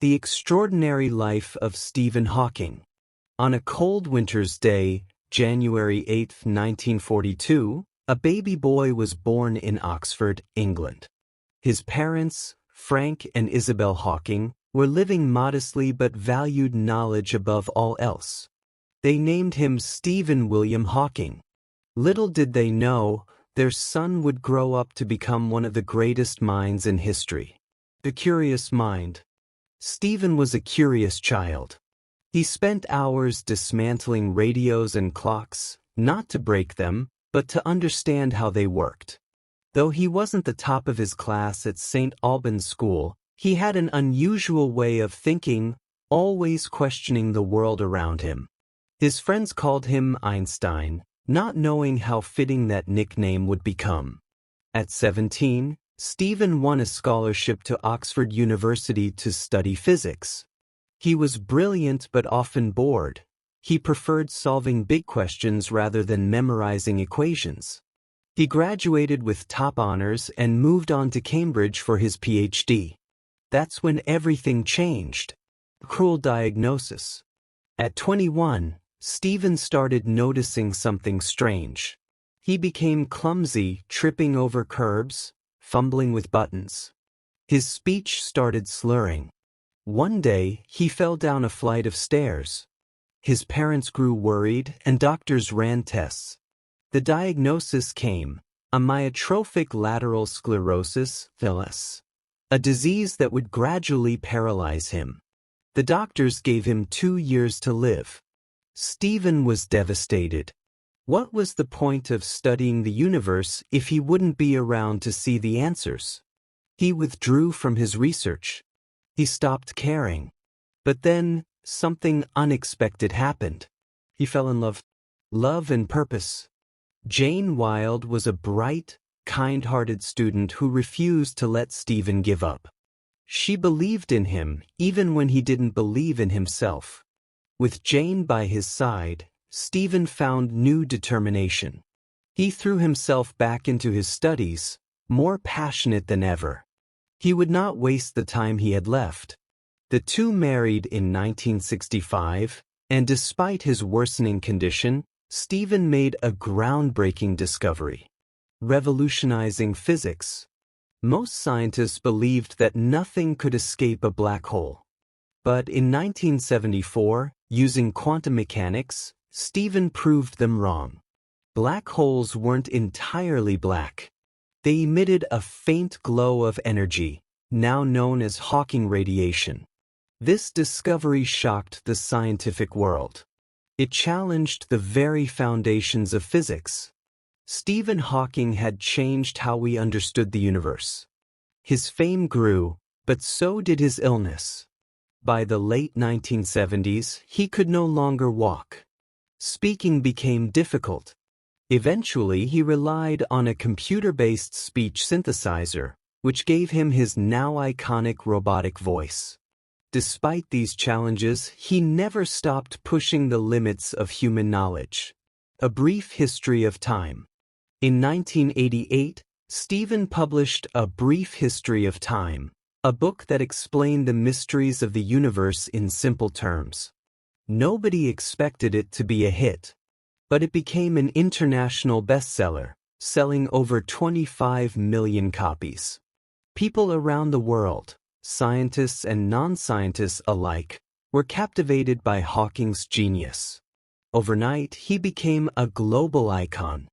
The Extraordinary Life of Stephen Hawking. On a cold winter's day, January 8, 1942, a baby boy was born in Oxford, England. His parents, Frank and Isabel Hawking, were living modestly but valued knowledge above all else. They named him Stephen William Hawking. Little did they know, their son would grow up to become one of the greatest minds in history. The curious mind. Stephen was a curious child. He spent hours dismantling radios and clocks, not to break them, but to understand how they worked. Though he wasn't the top of his class at St. Albans School, he had an unusual way of thinking, always questioning the world around him. His friends called him Einstein, not knowing how fitting that nickname would become. At 17, Stephen won a scholarship to Oxford University to study physics. He was brilliant but often bored. He preferred solving big questions rather than memorizing equations. He graduated with top honors and moved on to Cambridge for his PhD. That's when everything changed. A cruel diagnosis. At 21, Stephen started noticing something strange. He became clumsy, tripping over curbs, fumbling with buttons. His speech started slurring. One day, he fell down a flight of stairs. His parents grew worried and doctors ran tests. The diagnosis came, amyotrophic lateral sclerosis, ALS, a disease that would gradually paralyze him. The doctors gave him 2 years to live. Stephen was devastated. What was the point of studying the universe if he wouldn't be around to see the answers? He withdrew from his research. He stopped caring. But then, something unexpected happened. He fell in love. Love and purpose. Jane Wilde was a bright, kind-hearted student who refused to let Stephen give up. She believed in him even when he didn't believe in himself. With Jane by his side, Stephen found new determination. He threw himself back into his studies, more passionate than ever. He would not waste the time he had left. The two married in 1965, and despite his worsening condition, Stephen made a groundbreaking discovery, revolutionizing physics. Most scientists believed that nothing could escape a black hole. But in 1974, using quantum mechanics, Stephen proved them wrong. Black holes weren't entirely black. They emitted a faint glow of energy, now known as Hawking radiation. This discovery shocked the scientific world. It challenged the very foundations of physics. Stephen Hawking had changed how we understood the universe. His fame grew, but so did his illness. By the late 1970s, he could no longer walk. Speaking became difficult. Eventually, he relied on a computer-based speech synthesizer, which gave him his now iconic robotic voice. Despite these challenges, he never stopped pushing the limits of human knowledge. A Brief History of Time. In 1988, Stephen published A Brief History of Time, a book that explained the mysteries of the universe in simple terms. Nobody expected it to be a hit, but it became an international bestseller, selling over 25 million copies. People around the world, scientists and non-scientists alike, were captivated by Hawking's genius. Overnight, he became a global icon.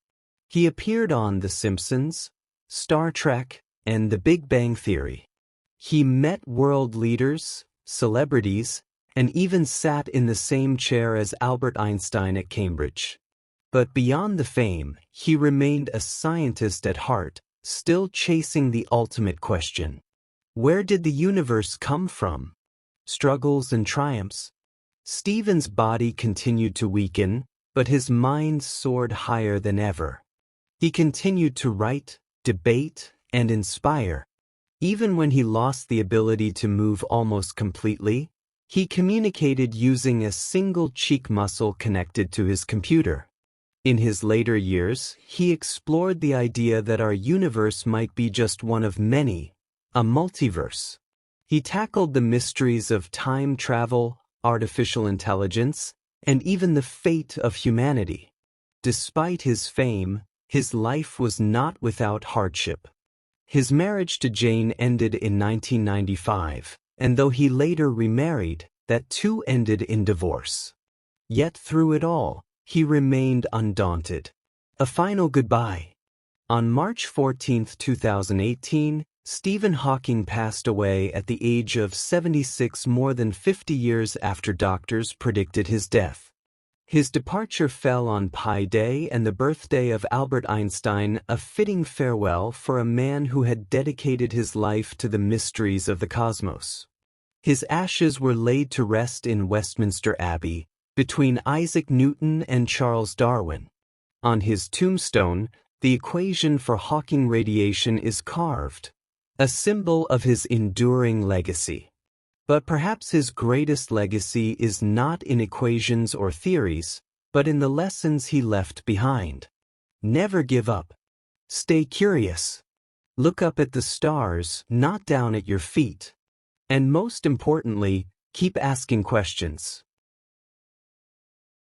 He appeared on The Simpsons, Star Trek, and The Big Bang Theory. He met world leaders, celebrities, and even sat in the same chair as Albert Einstein at Cambridge. But beyond the fame, he remained a scientist at heart, still chasing the ultimate question. Where did the universe come from? Struggles and triumphs. Stephen's body continued to weaken, but his mind soared higher than ever. He continued to write, debate, and inspire. Even when he lost the ability to move almost completely, he communicated using a single cheek muscle connected to his computer. In his later years, he explored the idea that our universe might be just one of many, a multiverse. He tackled the mysteries of time travel, artificial intelligence, and even the fate of humanity. Despite his fame, his life was not without hardship. His marriage to Jane ended in 1995, and though he later remarried, that too ended in divorce. Yet through it all, he remained undaunted. A final goodbye. On March 14, 2018, Stephen Hawking passed away at the age of 76, more than 50 years after doctors predicted his death. His departure fell on Pi Day and the birthday of Albert Einstein, a fitting farewell for a man who had dedicated his life to the mysteries of the cosmos. His ashes were laid to rest in Westminster Abbey, between Isaac Newton and Charles Darwin. On his tombstone, the equation for Hawking radiation is carved, a symbol of his enduring legacy. But perhaps his greatest legacy is not in equations or theories, but in the lessons he left behind. Never give up. Stay curious. Look up at the stars, not down at your feet. And most importantly, keep asking questions.